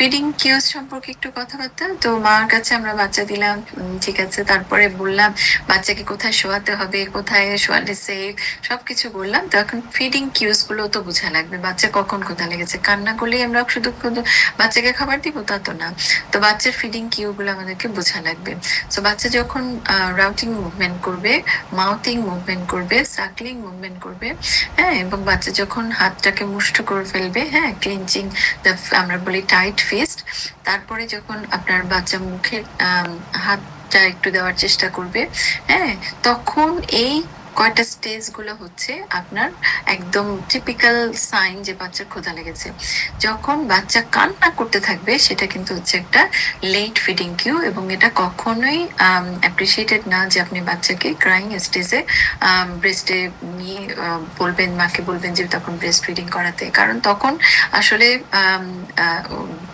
Feeding cues সম্পর্কে একটু কথাবার্তা। তো মার কাছে আমরা বাচ্চা দিলাম। ঠিক আছে। তারপরে বললাম বাচ্চাকে কোথায় শোয়াতে হবে, কোথায় শোয়ালে সেফ সবকিছু বললাম। তো এখন ফিডিং কিউস গুলো তো বোঝা লাগবে। বাচ্চা কখন কোথায় লেগেছে। কান্না করলেই আমরা শুধু বাচ্চাকে খাবার দিব তা তো না। তো বাচ্চার ফিডিং কিউ গুলো আমাদেরকে বোঝা লাগবে। সো বাচ্চা যখন রাউটিং মুভমেন্ট করবে, মাউথিং মুভমেন্ট করবে, সাকলিং মুভমেন্ট করবে, হ্যাঁ? এবং বাচ্চা যখন হাতটাকে মুষ্ঠ করে ফেলবে, হ্যাঁ? ক্লিনচিং আমরা বলি টাইট ফিস্ট। তারপরে যখন আপনার বাচ্চা মুখে হাতটা একটু দেওয়ার চেষ্টা করবে, হ্যাঁ? তখন এই কয়টা স্টেজ গুলো হচ্ছে আপনার একদম টিপিক্যাল সাইন যে বাচ্চার ক্ষুধা লেগেছে। যখন বাচ্চা কান্না করতে থাকবে সেটা কিন্তু হচ্ছে একটা লেট ফিডিং কিউ এবং এটা কখনোই অ্যাপ্রিসিয়েটেড না যে আপনি বাচ্চাকে ক্রাইং স্টেজে ব্রেস্টে নিয়ে বলবেন, মাকে বলবেন যে তখন ব্রেস্ট ফিডিং করাতে। কারণ তখন আসলে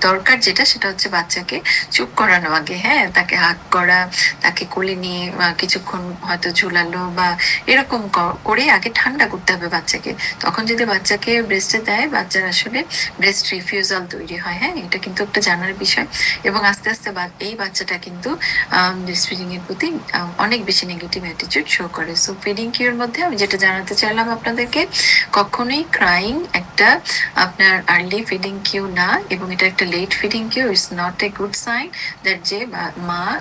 দরকার যেটা সেটা হচ্ছে বাচ্চাকে চুপ করানো আগে, হ্যাঁ? তাকে হাগ করা, তাকে কোলে নিয়ে কিছুক্ষণ হয়তো ঝুলালো বা এরকম করে আগে ঠান্ডা করতে হবে বাচ্চাকে। তখন যদি বাচ্চাকে ব্রেস্টে দেয়, বাচ্চার আসলে ব্রেস্ট রিফিউজাল তৈরি হয়, হ্যাঁ? এটা কিন্তু একটা জানার বিষয়। এবং আস্তে আস্তে এই বাচ্চাটা কিন্তু ব্রেস্ট ফিডিং এর প্রতি অনেক বেশি নেগেটিভ অ্যাটিটিউড শো করে। সো ফিডিং কিউর মধ্যে আমি যেটা জানাতে চাইলাম আপনাদেরকে, কখনোই ক্রাইং একটা আপনার আর্লি ফিডিং কিউ না এবং এটা একটা late feeding cue. It's not a good sign that যে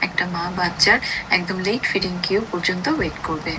একটা মা বাচ্চার একদম লেট ফিডিং কিউ পর্যন্ত ওয়েট করবে।